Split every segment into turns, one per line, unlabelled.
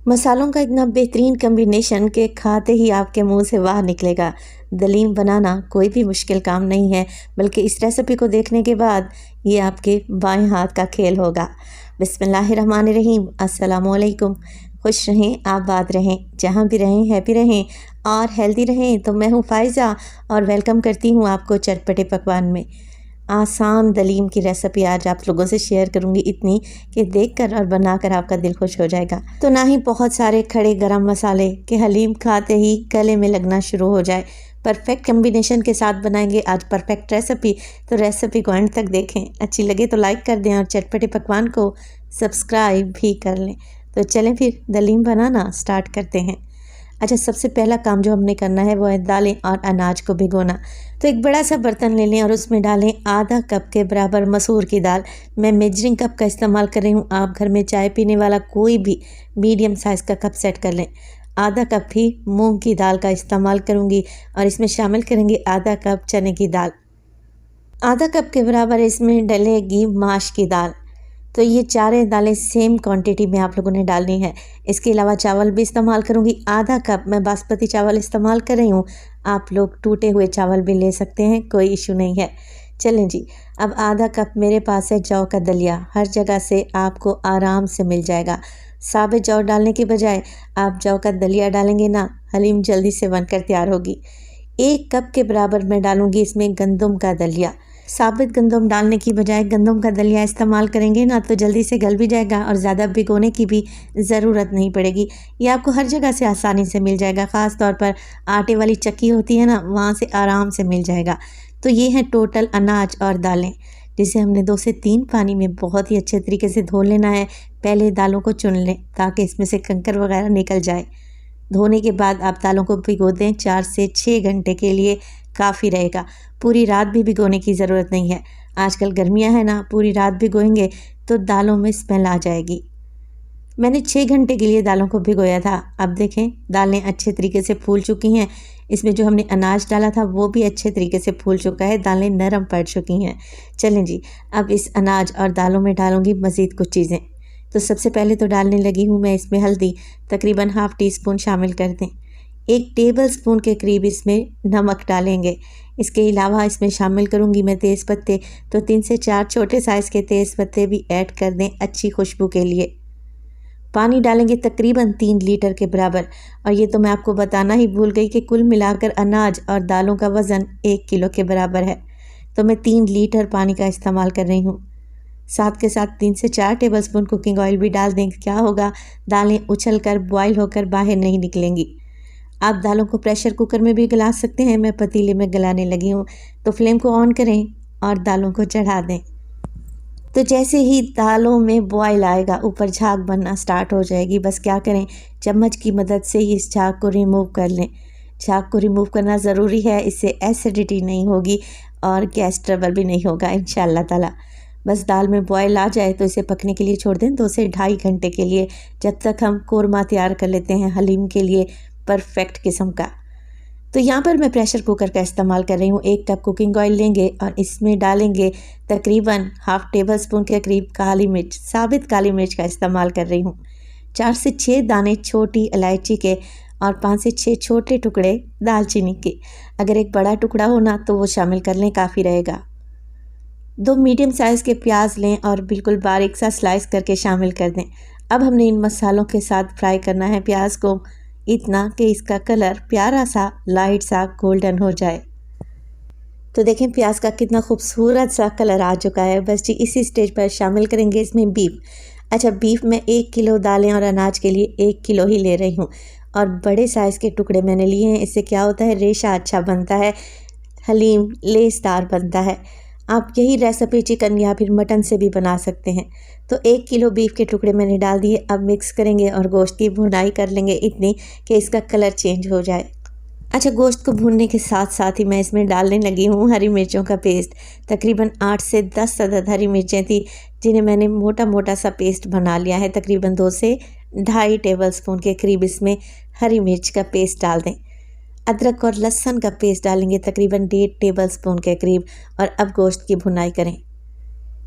मसालों का इतना बेहतरीन कम्बिनेशन कि खाते ही आपके मुंह से वाह निकलेगा। दलीम बनाना कोई भी मुश्किल काम नहीं है, बल्कि इस रेसिपी को देखने के बाद ये आपके बाएं हाथ का खेल होगा। बिस्मिल्लाहिर्रहमानिर्रहीम, अस्सलामुअलैकुम। खुश रहें, आबाद रहें, जहाँ भी रहें हैप्पी रहें और हेल्दी रहें। तो मैं हूँ फ़ायज़ा और वेलकम करती हूँ आपको चटपटे पकवान में। आसान दलीम की रेसिपी आज आप लोगों से शेयर करूंगी, इतनी कि देखकर और बनाकर आपका दिल खुश हो जाएगा। तो ना ही बहुत सारे खड़े गरम मसाले कि हलीम खाते ही गले में लगना शुरू हो जाए। परफेक्ट कम्बिनेशन के साथ बनाएंगे आज परफेक्ट रेसिपी। तो रेसिपी को एंड तक देखें, अच्छी लगे तो लाइक कर दें और चटपटे पकवान को सब्सक्राइब भी कर लें। तो चलें फिर दलीम बनाना स्टार्ट करते हैं। अच्छा, सबसे पहला काम जो हमने करना है वो है दालें और अनाज को भिगोना। तो एक बड़ा सा बर्तन ले लें और उसमें डालें आधा कप के बराबर मसूर की दाल। मैं मेजरिंग कप का इस्तेमाल कर रही हूँ, आप घर में चाय पीने वाला कोई भी मीडियम साइज़ का कप सेट कर लें। आधा कप ही मूंग की दाल का इस्तेमाल करूँगी और इसमें शामिल करेंगे आधा कप चने की दाल। आधा कप के बराबर इसमें डलेगी माश की दाल। तो ये चारें दालें सेम क्वांटिटी में आप लोगों ने डालनी है। इसके अलावा चावल भी इस्तेमाल करूँगी। आधा कप मैं बासमती चावल इस्तेमाल कर रही हूँ, आप लोग टूटे हुए चावल भी ले सकते हैं, कोई इशू नहीं है। चलें जी, अब आधा कप मेरे पास है जौ का दलिया। हर जगह से आपको आराम से मिल जाएगा। साबित जौ डालने के बजाय आप जौ का दलिया डालेंगे ना, हलीम जल्दी से बनकर तैयार होगी। 1 कप के बराबर मैं डालूँगी इसमें गंदम का दलिया। साबित गंदम डालने की बजाय गंदम का दलिया इस्तेमाल करेंगे ना तो जल्दी से गल भी जाएगा और ज़्यादा भिगोने की भी ज़रूरत नहीं पड़ेगी। ये आपको हर जगह से आसानी से मिल जाएगा, ख़ास तौर पर आटे वाली चक्की होती है ना, वहाँ से आराम से मिल जाएगा। तो ये है टोटल अनाज और दालें, जिसे हमने 2 से 3 पानी में बहुत ही अच्छे तरीके से धो लेना है। पहले दालों को चुन लें ताकि इसमें से कंकर वगैरह निकल जाए। धोने के बाद आप दालों को भिगो दें 4 से 6 घंटे के लिए, काफ़ी रहेगा। पूरी रात भी भिगोने की ज़रूरत नहीं है। आजकल गर्मियां हैं ना, पूरी रात भिगोएंगे तो दालों में स्मेल आ जाएगी। मैंने 6 घंटे के लिए दालों को भिगोया था। अब देखें दालें अच्छे तरीके से फूल चुकी हैं। इसमें जो हमने अनाज डाला था वो भी अच्छे तरीके से फूल चुका है, दालें नरम पड़ चुकी हैं। चलें जी, अब इस अनाज और दालों में डालूंगी मज़ीद कुछ चीज़ें। तो सबसे पहले तो डालने लगी हूँ मैं इसमें हल्दी, तकरीबन ½ टीस्पून शामिल कर दें। 1 टेबल स्पून के करीब इसमें नमक डालेंगे। इसके अलावा इसमें शामिल करूँगी मैं तेज़ पत्ते, तो 3 से 4 छोटे साइज़ के तेज़ पत्ते भी ऐड कर दें अच्छी खुशबू के लिए। पानी डालेंगे तकरीबन 3 लीटर के बराबर। और ये तो मैं आपको बताना ही भूल गई कि कुल मिलाकर अनाज और दालों का वज़न 1 किलो के बराबर है। तो मैं 3 लीटर पानी का इस्तेमाल कर रही हूँ। साथ के साथ 3 से 4 टेबल स्पून कुकिंग ऑयल भी डाल दें। क्या होगा, दालें उछल कर बॉयल होकर बाहर नहीं निकलेंगी। आप दालों को प्रेशर कुकर में भी गला सकते हैं, मैं पतीले में गलाने लगी हूँ। तो फ्लेम को ऑन करें और दालों को चढ़ा दें। तो जैसे ही दालों में बॉयल आएगा, ऊपर झाग बनना स्टार्ट हो जाएगी। बस क्या करें, चम्मच की मदद से ही इस झाग को रिमूव कर लें। झाग को रिमूव करना ज़रूरी है, इससे एसिडिटी नहीं होगी और गैस ट्रबल भी नहीं होगा इंशाअल्लाह ताला। बस दाल में बॉयल आ जाए तो इसे पकने के लिए छोड़ दें 2 से ढाई घंटे के लिए, जब तक हम कोरमा तैयार कर लेते हैं हलीम के लिए परफेक्ट किस्म का। तो यहाँ पर मैं प्रेशर कुकर का इस्तेमाल कर रही हूँ। 1 कप कुकिंग ऑयल लेंगे और इसमें डालेंगे तकरीबन ½ टेबल स्पून के करीब काली मिर्च, साबित काली मिर्च का इस्तेमाल कर रही हूँ। 4 से 6 दाने छोटी इलायची के और 5 से 6 छोटे टुकड़े दालचीनी के। अगर एक बड़ा टुकड़ा हो ना तो वो शामिल कर लें, काफ़ी रहेगा। 2 मीडियम साइज़ के प्याज लें और बिल्कुल बारीक सा स्लाइस करके शामिल कर दें। अब हमने इन मसालों के साथ फ्राई करना है प्याज को, इतना कि इसका कलर प्यारा सा लाइट सा गोल्डन हो जाए। तो देखें प्याज का कितना खूबसूरत सा कलर आ चुका है। बस जी इसी स्टेज पर शामिल करेंगे इसमें बीफ। अच्छा, बीफ में 1 किलो दालें और अनाज के लिए 1 किलो ही ले रही हूँ और बड़े साइज़ के टुकड़े मैंने लिए हैं। इससे क्या होता है, रेशा अच्छा बनता है, हलीम लेसदार बनता है। आप यही रेसिपी चिकन या फिर मटन से भी बना सकते हैं। तो 1 किलो बीफ के टुकड़े मैंने डाल दिए। अब मिक्स करेंगे और गोश्त की भुनाई कर लेंगे इतनी कि इसका कलर चेंज हो जाए। अच्छा, गोश्त को भूनने के साथ साथ ही मैं इसमें डालने लगी हूँ हरी मिर्चों का पेस्ट। तकरीबन 8 से 10 अदद हरी मिर्चें थी, जिन्हें मैंने मोटा मोटा सा पेस्ट बना लिया है। तकरीबन 2 से ढाई टेबल स्पून के करीब इसमें हरी मिर्च का पेस्ट डाल दें। अदरक और लहसुन का पेस्ट डालेंगे तकरीबन 1.5 टेबल स्पून के करीब। और अब गोश्त की भुनाई करें।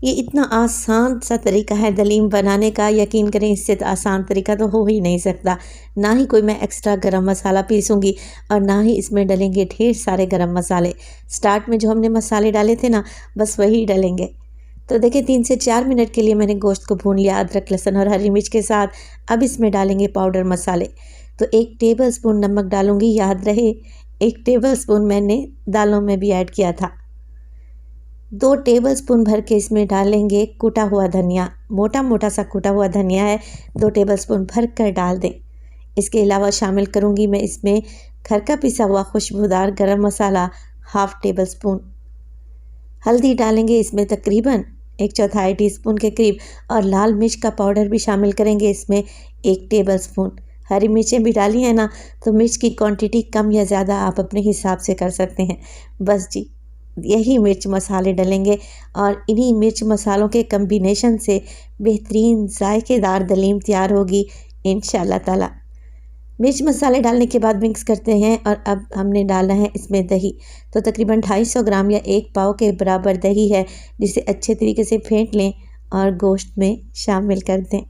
ये इतना आसान सा तरीका है दलीम बनाने का, यकीन करें इससे तो आसान तरीका तो हो ही नहीं सकता। ना ही कोई मैं एक्स्ट्रा गरम मसाला पीसूँगी और ना ही इसमें डलेंगे ढेर सारे गरम मसाले। स्टार्ट में जो हमने मसाले डाले थे ना, बस वही डलेंगे। तो देखिए 3 से 4 मिनट के लिए मैंने गोश्त को भून लिया अदरक लहसुन और हरी मिर्च के साथ। अब इसमें डालेंगे पाउडर मसाले। तो 1 टेबलस्पून नमक डालूँगी, याद रहे 1 टेबलस्पून मैंने दालों में भी ऐड किया था। 2 टेबलस्पून भर के इसमें डालेंगे कूटा हुआ धनिया, मोटा मोटा सा कूटा हुआ धनिया है, 2 टेबलस्पून भर कर डाल दें। इसके अलावा शामिल करूँगी मैं इसमें घर का पिसा हुआ खुशबूदार गरम मसाला हाफ़ टेबलस्पून। हल्दी डालेंगे इसमें तकरीबन 1/4 टीस्पून के करीब और लाल मिर्च का पाउडर भी शामिल करेंगे इसमें 1 टेबलस्पून। हरी मिर्चें भी डाली हैं ना, तो मिर्च की क्वांटिटी कम या ज़्यादा आप अपने हिसाब से कर सकते हैं। बस जी, यही मिर्च मसाले डलेंगे और इन्हीं मिर्च मसालों के कम्बिनेशन से बेहतरीन जायकेदार दलीम तैयार होगी इंशाल्लाह ताला। मिर्च मसाले डालने के बाद मिक्स करते हैं और अब हमने डालना है इसमें दही। तो तकरीबन 250 ग्राम या 1 पाव के बराबर दही है, जिसे अच्छे तरीके से फेंट लें और गोश्त में शामिल कर दें।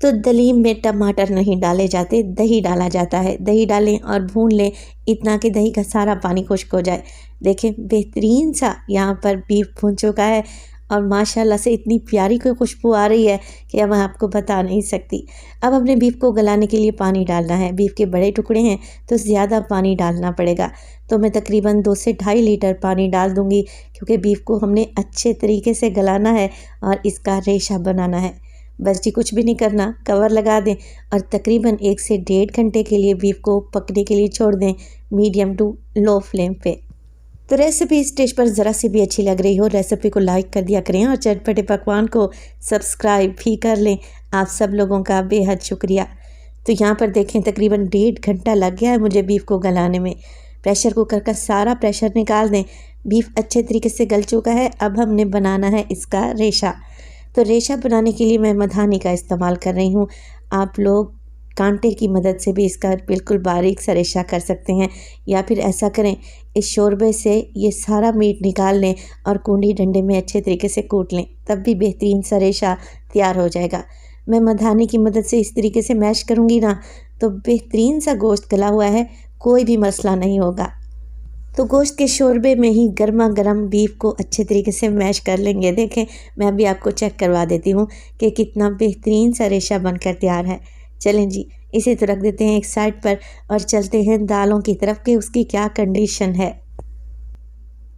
तो दलीम में टमाटर नहीं डाले जाते, दही डाला जाता है। दही डालें और भून लें इतना कि दही का सारा पानी खुश्क हो जाए। देखें बेहतरीन सा यहाँ पर बीफ भून चुका है और माशाल्लाह से इतनी प्यारी कोई खुशबू आ रही है कि अब मैं आपको बता नहीं सकती। अब हमने बीफ को गलाने के लिए पानी डालना है। बीफ के बड़े टुकड़े हैं तो ज़्यादा पानी डालना पड़ेगा। तो मैं तकरीबन 2 से 2.5 लीटर पानी डाल दूँगी, क्योंकि बीफ को हमने अच्छे तरीके से गलाना है और इसका रेशा बनाना है। बस जी, कुछ भी नहीं करना, कवर लगा दें और तकरीबन 1 से 1.5 घंटे के लिए बीफ को पकने के लिए छोड़ दें मीडियम टू लो फ्लेम पे। तो रेसिपी इस स्टेज पर ज़रा सी भी अच्छी लग रही हो, रेसिपी को लाइक कर दिया करें और चटपटे पकवान को सब्सक्राइब भी कर लें। आप सब लोगों का बेहद शुक्रिया। तो यहाँ पर देखें तकरीबन 1.5 घंटा लग गया है मुझे बीफ को गलाने में। प्रेशर कुकर का सारा प्रेशर निकाल दें। बीफ अच्छे तरीके से गल चुका है। अब हमने बनाना है इसका रेशा। तो रेशा बनाने के लिए मैं मधानी का इस्तेमाल कर रही हूँ। आप लोग कांटे की मदद से भी इसका बिल्कुल बारीक सा रेशा कर सकते हैं, या फिर ऐसा करें इस शोरबे से ये सारा मीट निकाल लें और कूंडी डंडे में अच्छे तरीके से कूट लें, तब भी बेहतरीन सा रेशा तैयार हो जाएगा। मैं मधानी की मदद से इस तरीके से मैश करूँगी ना, तो बेहतरीन सा गोश्त गला हुआ है, कोई भी मसला नहीं होगा। तो गोश्त के शोरबे में ही गर्मा गर्म बीफ को अच्छे तरीके से मैश कर लेंगे। देखें मैं अभी आपको चेक करवा देती हूँ कि कितना बेहतरीन सा रेशा बनकर तैयार है। चलें जी, इसे तो रख देते हैं एक साइड पर और चलते हैं दालों की तरफ कि उसकी क्या कंडीशन है।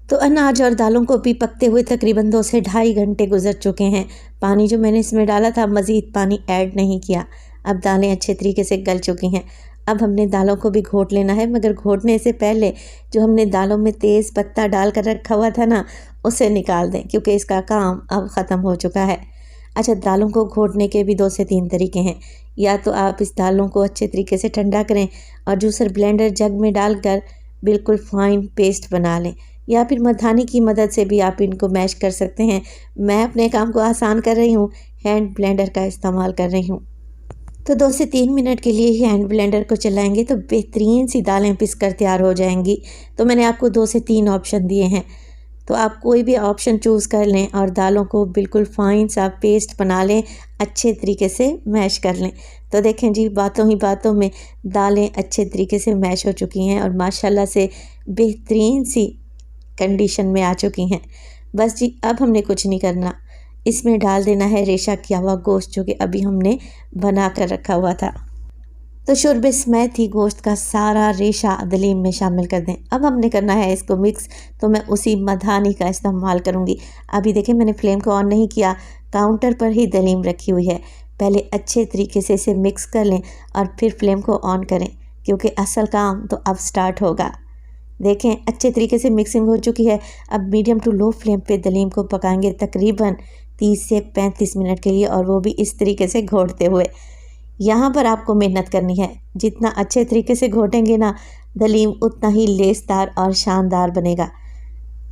तो अनाज और दालों को भी पकते हुए तकरीबन 2 से 2.5 घंटे गुजर चुके हैं। पानी जो मैंने इसमें डाला था, मज़ीद पानी ऐड नहीं किया। अब दालें अच्छे तरीके से गल चुकी हैं। अब हमने दालों को भी घोट लेना है, मगर घोटने से पहले जो हमने दालों में तेज़ पत्ता डाल कर रखा हुआ था ना, उसे निकाल दें, क्योंकि इसका काम अब ख़त्म हो चुका है। अच्छा, दालों को घोटने के भी 2 से 3 तरीके हैं। या तो आप इस दालों को अच्छे तरीके से ठंडा करें और जूसर ब्लेंडर जग में डालकर बिल्कुल फ़ाइन पेस्ट बना लें, या फिर मधानी की मदद से भी आप इनको मैश कर सकते हैं। मैं अपने काम को आसान कर रही हूँ, हैंड ब्लेंडर का इस्तेमाल कर रही हूँ। तो 2 से 3 मिनट के लिए ही हैंड ब्लेंडर को चलाएंगे तो बेहतरीन सी दालें पिस कर तैयार हो जाएंगी। तो मैंने आपको 2 से 3 ऑप्शन दिए हैं, तो आप कोई भी ऑप्शन चूज़ कर लें और दालों को बिल्कुल फ़ाइन सा पेस्ट बना लें, अच्छे तरीके से मैश कर लें। तो देखें जी, बातों ही बातों में दालें अच्छे तरीके से मैश हो चुकी हैं और माशाल्लाह से बेहतरीन सी कंडीशन में आ चुकी हैं। बस जी, अब हमने कुछ नहीं करना, इसमें डाल देना है रेशा किया हुआ गोश्त जो कि अभी हमने बना कर रखा हुआ था। तो शोरबे समेत ही गोश्त का सारा रेशा दलीम में शामिल कर दें। अब हमने करना है इसको मिक्स, तो मैं उसी मधानी का इस्तेमाल करूँगी। अभी देखें मैंने फ्लेम को ऑन नहीं किया, काउंटर पर ही दलीम रखी हुई है। पहले अच्छे तरीके से इसे मिक्स कर लें और फिर फ्लेम को ऑन करें, क्योंकि असल काम तो अब स्टार्ट होगा। देखें अच्छे तरीके से मिक्सिंग हो चुकी है। अब मीडियम टू लो फ्लेम पे दलीम को पकाएंगे तकरीबन 30 से 35 मिनट के लिए, और वो भी इस तरीके से घोटते हुए। यहाँ पर आपको मेहनत करनी है, जितना अच्छे तरीके से घोटेंगे ना दलीम, उतना ही लेसदार और शानदार बनेगा।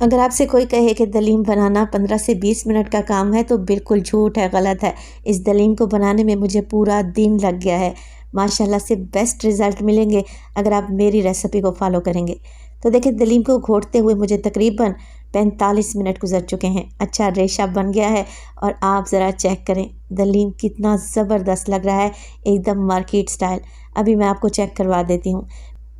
अगर आपसे कोई कहे कि दलीम बनाना 15 से 20 मिनट का काम है, तो बिल्कुल झूठ है, गलत है। इस दलीम को बनाने में मुझे पूरा दिन लग गया है। माशाल्लाह से बेस्ट रिज़ल्ट मिलेंगे अगर आप मेरी रेसिपी को फॉलो करेंगे। तो देखिए दलीम को घोटते हुए मुझे तकरीबन 45 मिनट गुजर चुके हैं। अच्छा रेशा बन गया है और आप ज़रा चेक करें दलीम कितना ज़बरदस्त लग रहा है, एकदम मार्केट स्टाइल। अभी मैं आपको चेक करवा देती हूँ।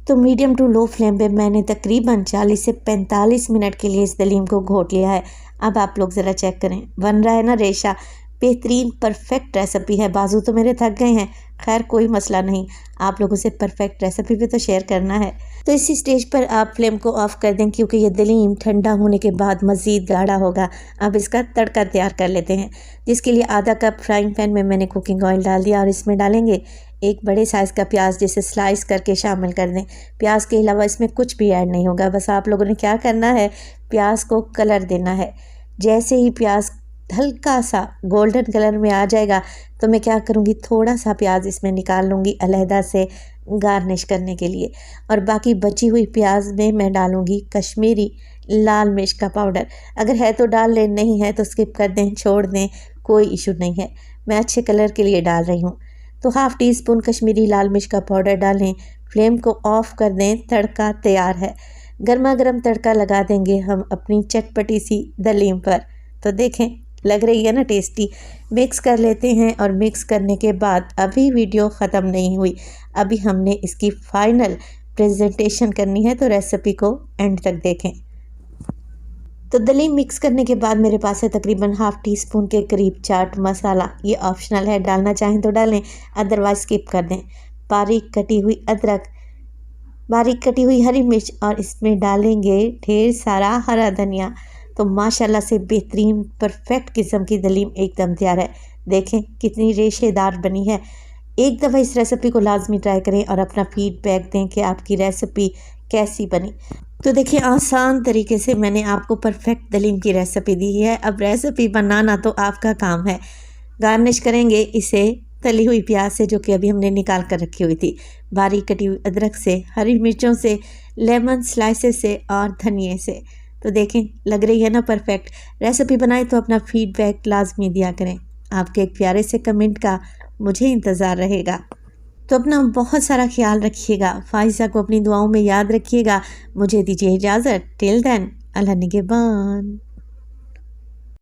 तो मीडियम टू लो फ्लेम पे मैंने तकरीबन 40 से 45 मिनट के लिए इस दलीम को घोट लिया है। अब आप लोग ज़रा चेक करें, बन रहा है ना रेशा, बेहतरीन परफेक्ट रेसिपी है। बाजू तो मेरे थक गए हैं, खैर कोई मसला नहीं, आप लोगों से परफेक्ट रेसिपी भी तो शेयर करना है। तो इसी स्टेज पर आप फ्लेम को ऑफ कर दें क्योंकि ये दलीम ठंडा होने के बाद मज़ीद गाढ़ा होगा। अब इसका तड़का तैयार कर लेते हैं, जिसके लिए आधा कप फ्राइंग पैन में मैंने कुकिंग ऑयल डाल दिया और इसमें डालेंगे एक बड़े साइज़ का प्याज, जिसे स्लाइस करके शामिल कर दें। प्याज के अलावा इसमें कुछ भी ऐड नहीं होगा, बस आप लोगों ने क्या करना है, प्याज को कलर देना है। जैसे ही प्याज हल्का सा गोल्डन कलर में आ जाएगा तो मैं क्या करूँगी, थोड़ा सा प्याज इसमें निकाल लूँगी अलहदा से गार्निश करने के लिए, और बाकी बची हुई प्याज में मैं डालूँगी कश्मीरी लाल मिर्च का पाउडर। अगर है तो डाल लें, नहीं है तो स्किप कर दें, छोड़ दें, कोई इशू नहीं है। मैं अच्छे कलर के लिए डाल रही हूँ। तो हाफ़ टी स्पून कश्मीरी लाल मिर्च का पाउडर डालें, फ्लेम को ऑफ़ कर दें, तड़का तैयार है। गर्मा गर्म तड़का लगा देंगे हम अपनी चटपटी सी दलीम पर। तो देखें लग रही है ना टेस्टी। मिक्स कर लेते हैं और मिक्स करने के बाद अभी वीडियो ख़त्म नहीं हुई, अभी हमने इसकी फ़ाइनल प्रेजेंटेशन करनी है, तो रेसिपी को एंड तक देखें। तो दलीम मिक्स करने के बाद मेरे पास है तकरीबन हाफ़ टी स्पून के करीब चाट मसाला। ये ऑप्शनल है, डालना चाहें तो डालें, अदरवाइज़ स्किप कर दें। बारीक कटी हुई अदरक, बारीक कटी हुई हरी मिर्च और इसमें डालेंगे ढेर सारा हरा धनिया। तो माशाल्लाह से बेहतरीन परफेक्ट किस्म की दलीम एकदम तैयार है। देखें कितनी रेशेदार बनी है। एक दफ़ा इस रेसिपी को लाजमी ट्राई करें और अपना फीडबैक दें कि आपकी रेसिपी कैसी बनी। तो देखिए आसान तरीके से मैंने आपको परफेक्ट दलीम की रेसिपी दी है। अब रेसिपी बनाना तो आपका काम है। गार्निश करेंगे इसे तली हुई प्याज से, जो कि अभी हमने निकाल कर रखी हुई थी, बारीक कटी हुई अदरक से, हरी मिर्चों से, लेमन स्लाइसेस से और धनिए से। तो देखें लग रही है ना परफेक्ट। रेसिपी बनाए तो अपना फीडबैक लाजमी दिया करें। आपके एक प्यारे से कमेंट का मुझे इंतज़ार रहेगा। तो अपना बहुत सारा ख्याल रखिएगा, फ़ाइज़ा को अपनी दुआओं में याद रखिएगा। मुझे दीजिए इजाज़त, टिल देन अल्लाह निगहबान।